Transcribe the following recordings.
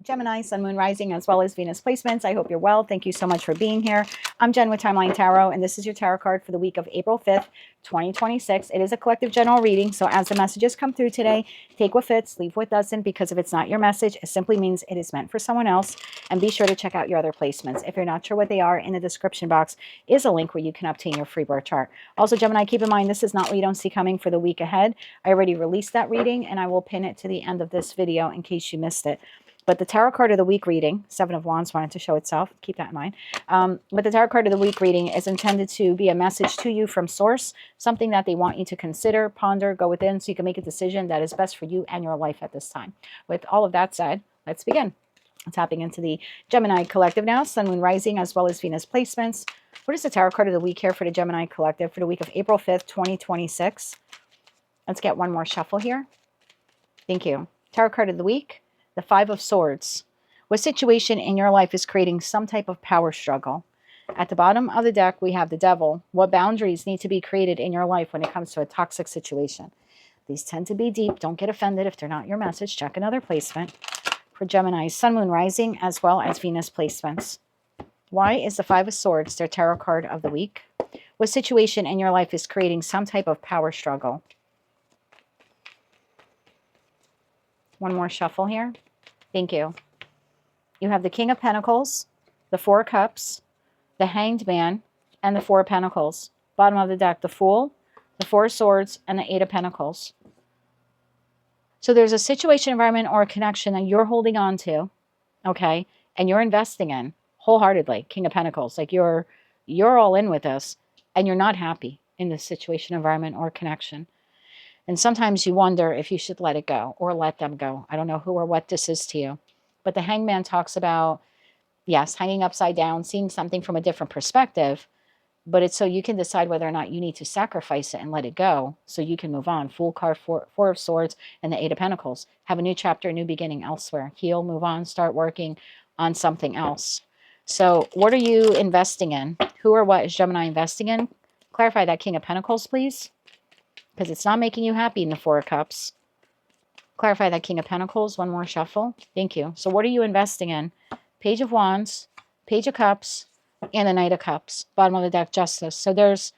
Gemini, Sun, Moon, Rising, as well as Venus placements. I hope you're well. Thank you so much for being here. I'm Jen with Timeline Tarot, and this is your tarot card for the week of April 5th, 2026. It is a collective general reading, so as the messages come through today, take what fits, leave what doesn't, because if it's not your message, it simply means it is meant for someone else. And be sure to check out your other placements. If you're not sure what they are, in the description box is a link where you can obtain your free birth chart. Also, Gemini, keep in mind, this is not what you don't see coming for the week ahead. I already released that reading, and I will pin it to the end of this video in case you missed it. But the tarot card of the week reading, Seven of Wands wanted to show itself. Keep that in mind. But the tarot card of the week reading is intended to be a message to you from source, something that they want you to consider, ponder, go within, so you can make a decision that is best for you and your life at this time. With all of that said, let's begin. Tapping into the Gemini collective now, Sun, Moon, Rising, as well as Venus placements. What is the tarot card of the week here for the Gemini collective for the week of April 5th, 2026? Let's get one more shuffle here. Thank you. Tarot card of the week. The Five of Swords. What situation in your life is creating some type of power struggle? At the bottom of the deck, we have the Devil. What boundaries need to be created in your life when it comes to a toxic situation? These tend to be deep. Don't get offended if they're not your message. Check another placement. For Gemini, Sun, Moon, Rising, as well as Venus placements. Why is the Five of Swords their tarot card of the week? What situation in your life is creating some type of power struggle? One more shuffle here. Thank you. You have the King of Pentacles, the Four of Cups, the Hanged Man, and the Four of Pentacles. Bottom of the deck, the Fool, the Four of Swords, and the Eight of Pentacles. So there's a situation, environment, or a connection that you're holding on to, okay, and you're investing in wholeheartedly. King of Pentacles, like you're all in with this, and you're not happy in this situation, environment, or connection. And sometimes you wonder if you should let it go or let them go. I don't know who or what this is to you. But the Hangman talks about, yes, hanging upside down, seeing something from a different perspective. But it's so you can decide whether or not you need to sacrifice it and let it go so you can move on. Fool card, Four of Swords, and the Eight of Pentacles. Have a new chapter, a new beginning elsewhere. Heal, move on, start working on something else. So what are you investing in? Who or what is Gemini investing in? Clarify that King of Pentacles, please. Because it's not making you happy in the Four of Cups. Clarify that King of Pentacles. One more shuffle. Thank you. So what are you investing in? Page of Wands, Page of Cups, and the Knight of Cups. Bottom of the deck, Justice. So there's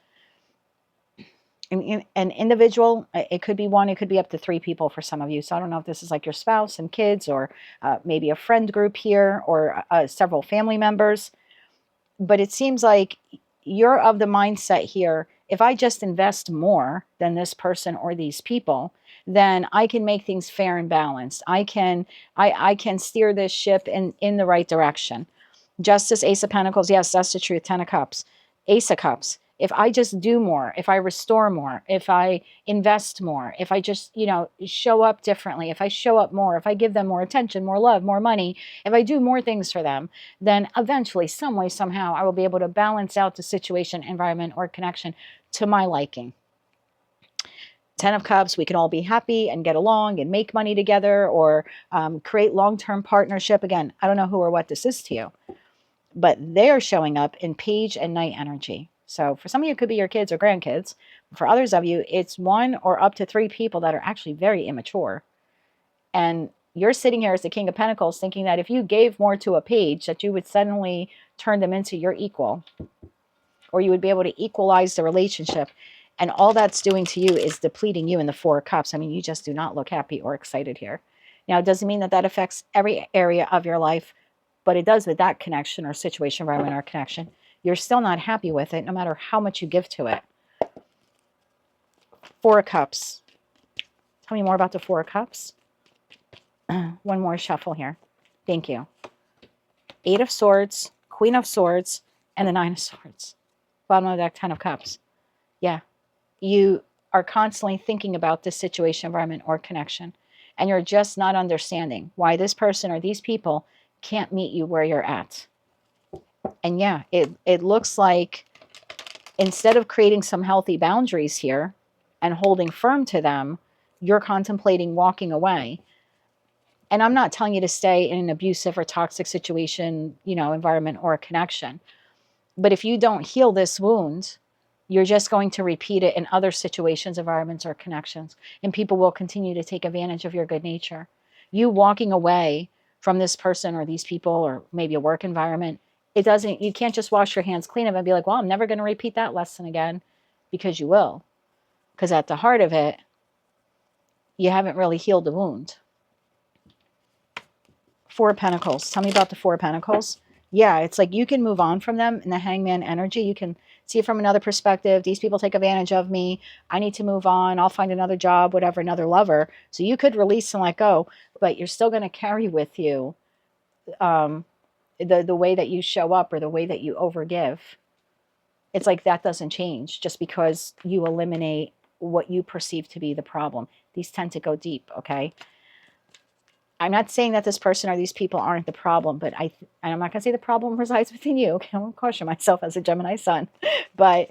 an individual. It could be one. It could be up to three people for some of you. So I don't know if this is like your spouse and kids, or maybe a friend group here, or several family members. But it seems like you're of the mindset here, if I just invest more than this person or these people, then I can make things fair and balanced. I can steer this ship in the right direction. Justice, Ace of Pentacles. Yes, that's the truth. Ten of Cups. Ace of Cups. If I just do more, if I restore more, if I invest more, if I just, show up differently, if I show up more, if I give them more attention, more love, more money, if I do more things for them, then eventually, some way, somehow, I will be able to balance out the situation, environment, or connection to my liking. Ten of Cups, we can all be happy and get along and make money together, or create long-term partnership. Again, I don't know who or what this is to you, but they're showing up in Page and Knight energy. So for some of you, it could be your kids or grandkids. For others of you, it's one or up to three people that are actually very immature. And you're sitting here as the King of Pentacles thinking that if you gave more to a page, that you would suddenly turn them into your equal, or you would be able to equalize the relationship. And all that's doing to you is depleting you in the Four of Cups. I mean, you just do not look happy or excited here. Now, it doesn't mean that that affects every area of your life, but it does with that connection or situation, environment, or connection. You're still not happy with it, no matter how much you give to it. Four of Cups. Tell me more about the Four of Cups. One more shuffle here. Thank you. Eight of Swords, Queen of Swords, and the Nine of Swords. Bottom of the deck, Ten of Cups. Yeah. You are constantly thinking about this situation, environment, or connection. And you're just not understanding why this person or these people can't meet you where you're at. And yeah, it looks like instead of creating some healthy boundaries here and holding firm to them, you're contemplating walking away. And I'm not telling you to stay in an abusive or toxic situation, environment, or a connection. But if you don't heal this wound, you're just going to repeat it in other situations, environments, or connections. And people will continue to take advantage of your good nature. You walking away from this person or these people, or maybe a work environment, it doesn't, you can't just wash your hands clean of it and be like, well, I'm never going to repeat that lesson again, because you will. Because at the heart of it, you haven't really healed the wound. Four of Pentacles. Tell me about the Four of Pentacles. Yeah, it's like you can move on from them in the Hangman energy. You can see it from another perspective. These people take advantage of me. I need to move on. I'll find another job, whatever, another lover. So you could release and let go, but you're still going to carry with you the way that you show up or the way that you overgive. It's like that doesn't change just because you eliminate what you perceive to be the problem. These tend to go deep, okay? I'm not saying that this person or these people aren't the problem, but I'm not going to say the problem resides within you. Okay? I won't caution myself as a Gemini sun, but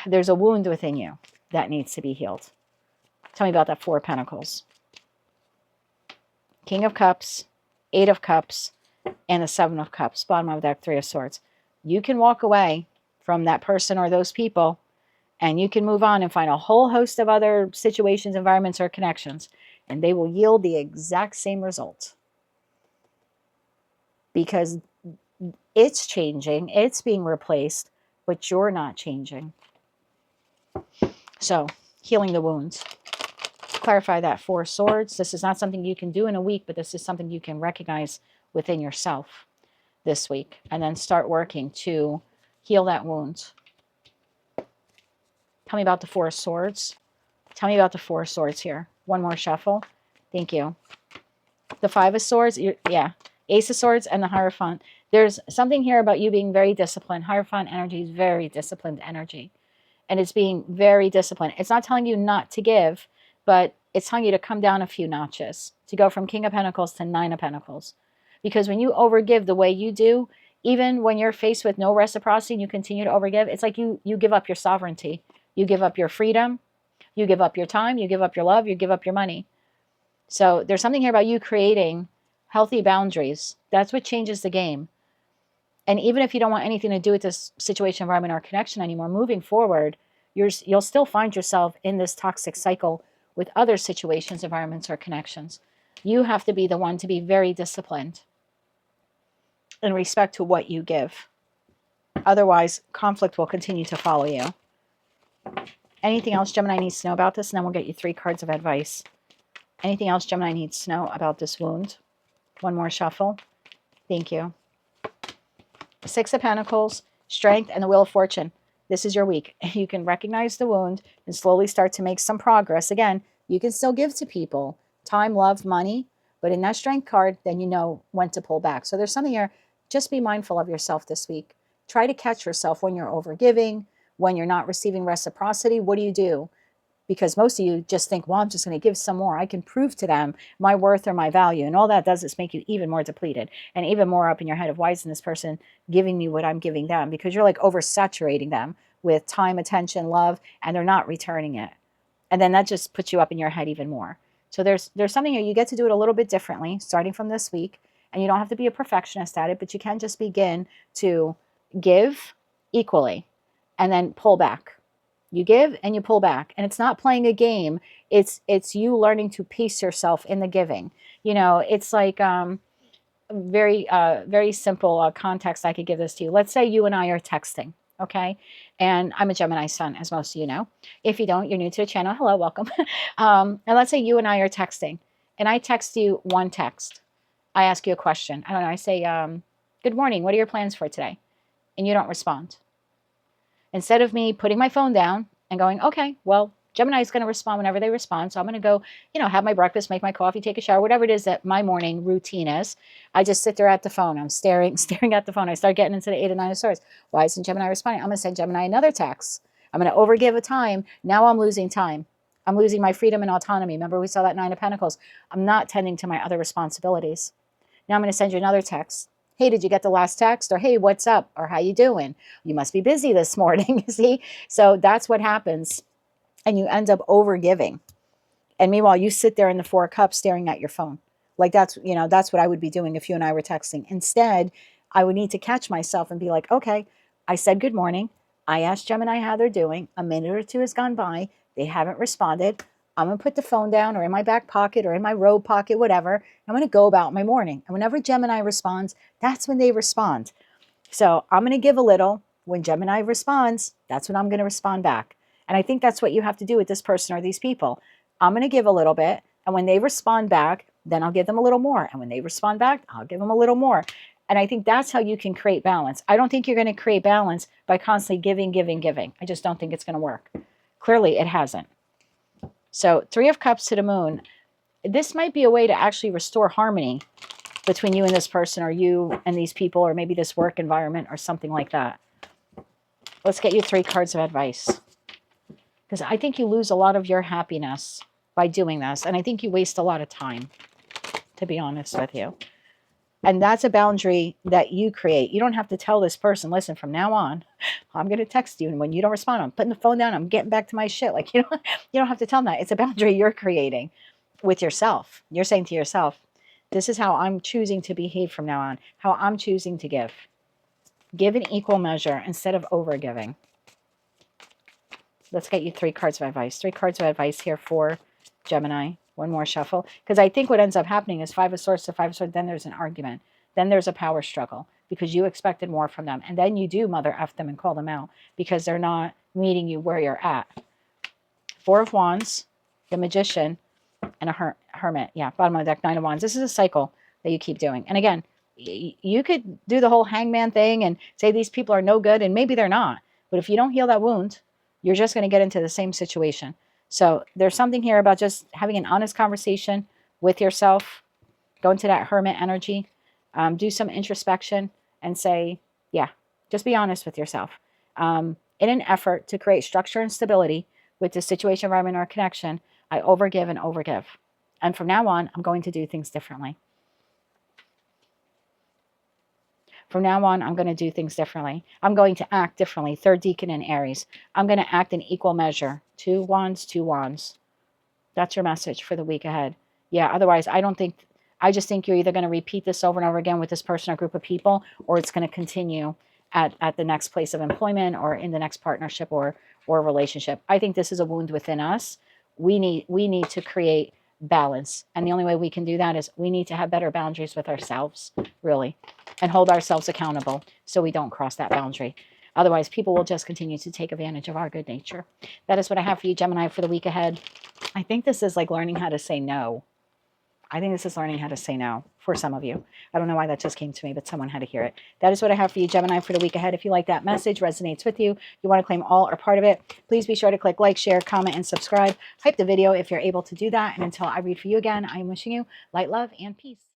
there's a wound within you that needs to be healed. Tell me about that Four of Pentacles. King of Cups, Eight of Cups, and the Seven of Cups. Bottom of that Three of Swords. You can walk away from that person or those people, and you can move on and find a whole host of other situations, environments, or connections, and they will yield the exact same result. Because it's changing, it's being replaced, but you're not changing. So, healing the wounds. Clarify that Four of Swords. This is not something you can do in a week, but this is something you can recognize within yourself this week, and then start working to heal that wound. Tell me about the Four of Swords. Tell me about the Four of Swords here. One more shuffle. Thank you. The Five of Swords. Yeah. Ace of Swords and the Hierophant. There's something here about you being very disciplined. Hierophant energy is very disciplined energy. And it's being very disciplined. It's not telling you not to give, but it's telling you to come down a few notches. To go from King of Pentacles to Nine of Pentacles. Because when you overgive the way you do, even when you're faced with no reciprocity and you continue to overgive, it's like you give up your sovereignty. You give up your freedom. You give up your time. You give up your love. You give up your money. So there's something here about you creating healthy boundaries. That's what changes the game. And even if you don't want anything to do with this situation, environment, or connection anymore, moving forward, you'll still find yourself in this toxic cycle with other situations, environments, or connections. You have to be the one to be very disciplined in respect to what you give. Otherwise, conflict will continue to follow you. Anything else Gemini needs to know about this? And then we'll get you 3 cards of advice. Anything else Gemini needs to know about this wound? One more shuffle. Thank you. Six of Pentacles, Strength, and the Wheel of Fortune. This is your week. You can recognize the wound and slowly start to make some progress. Again, you can still give to people time, love, money, but in that Strength card, then you know when to pull back. So there's something here. Just be mindful of yourself this week. Try to catch yourself when you're overgiving, when you're not receiving reciprocity. What do? Because most of you just think, well, I'm just going to give some more. I can prove to them my worth or my value. And all that does is make you even more depleted and even more up in your head of, why isn't this person giving me what I'm giving them? Because you're like oversaturating them with time, attention, love, and they're not returning it. And then that just puts you up in your head even more. So there's something here. You get to do it a little bit differently starting from this week. And you don't have to be a perfectionist at it, but you can just begin to give equally and then pull back. You give and you pull back. And it's not playing a game. It's you learning to pace yourself in the giving. You know, it's like very simple context I could give this to you. Let's say you and I are texting, okay? And I'm a Gemini sun, as most of you know. If you don't, you're new to the channel. Hello, welcome. And let's say you and I are texting. And I text you one text. I ask you a question. I don't know. I say, good morning. What are your plans for today? And you don't respond. Instead of me putting my phone down and going, okay, well, Gemini is going to respond whenever they respond. So I'm going to go, have my breakfast, make my coffee, take a shower, whatever it is that my morning routine is. I just sit there at the phone. I'm staring at the phone. I start getting into the 8 and 9 of swords. Why isn't Gemini responding? I'm going to send Gemini another text. I'm going to overgive a time. Now I'm losing time. I'm losing my freedom and autonomy. Remember, we saw that 9 of Pentacles. I'm not tending to my other responsibilities. Now I'm going to send you another text. Hey, did you get the last text? Or hey, what's up? Or how you doing? You must be busy this morning. See? So that's what happens. And you end up overgiving. And meanwhile, you sit there in the 4 of Cups staring at your phone. Like that's what I would be doing if you and I were texting. Instead, I would need to catch myself and be like, okay, I said good morning. I asked Gemini how they're doing. A minute or 2 has gone by. They haven't responded. I'm going to put the phone down or in my back pocket or in my robe pocket, whatever. I'm going to go about my morning. And whenever Gemini responds, that's when they respond. So I'm going to give a little. When Gemini responds, that's when I'm going to respond back. And I think that's what you have to do with this person or these people. I'm going to give a little bit. And when they respond back, then I'll give them a little more. And when they respond back, I'll give them a little more. And I think that's how you can create balance. I don't think you're going to create balance by constantly giving, giving, giving. I just don't think it's going to work. Clearly, it hasn't. So 3 of Cups to the Moon. This might be a way to actually restore harmony between you and this person, or you and these people, or maybe this work environment or something like that. Let's get you 3 cards of advice. Because I think you lose a lot of your happiness by doing this. And I think you waste a lot of time, to be honest with you. And that's a boundary that you create. You don't have to tell this person, listen, from now on, I'm going to text you. And when you don't respond, I'm putting the phone down. I'm getting back to my shit. Like, you don't have to tell them that. It's a boundary you're creating with yourself. You're saying to yourself, this is how I'm choosing to behave from now on, how I'm choosing to give. Give in equal measure instead of over giving. Let's get you 3 cards of advice. 3 cards of advice here for Gemini. One more shuffle. Because I think what ends up happening is 5 of Swords to 5 of Swords. Then there's an argument. Then there's a power struggle because you expected more from them. And then you do mother F them and call them out because they're not meeting you where you're at. 4 of Wands, the Magician, and a Hermit. Yeah, bottom of the deck, 9 of Wands. This is a cycle that you keep doing. And again, you could do the whole hangman thing and say these people are no good, and maybe they're not. But if you don't heal that wound, you're just going to get into the same situation. So there's something here about just having an honest conversation with yourself. Go into that Hermit energy. Do some introspection and say, yeah, just be honest with yourself. In an effort to create structure and stability with the situation, environment, or connection, I overgive and overgive. And from now on, I'm going to do things differently. From now on, I'm going to do things differently. I'm going to act differently. 3rd Deacon in Aries. I'm going to act in equal measure. 2 Wands, 2 Wands. That's your message for the week ahead. Yeah, otherwise, I just think you're either going to repeat this over and over again with this person or group of people, or it's going to continue at the next place of employment or in the next partnership or relationship. I think this is a wound within us. We need to create balance. And the only way we can do that is we need to have better boundaries with ourselves, really, and hold ourselves accountable so we don't cross that boundary. Otherwise, people will just continue to take advantage of our good nature. That is what I have for you, Gemini, for the week ahead. I think this is like learning how to say no. I think this is learning how to say no for some of you. I don't know why that just came to me, but someone had to hear it. That is what I have for you, Gemini, for the week ahead. If you like that message, resonates with you, you want to claim all or part of it, please be sure to click like, share, comment, and subscribe. Hype the video if you're able to do that. And until I read for you again, I am wishing you light, love, and peace.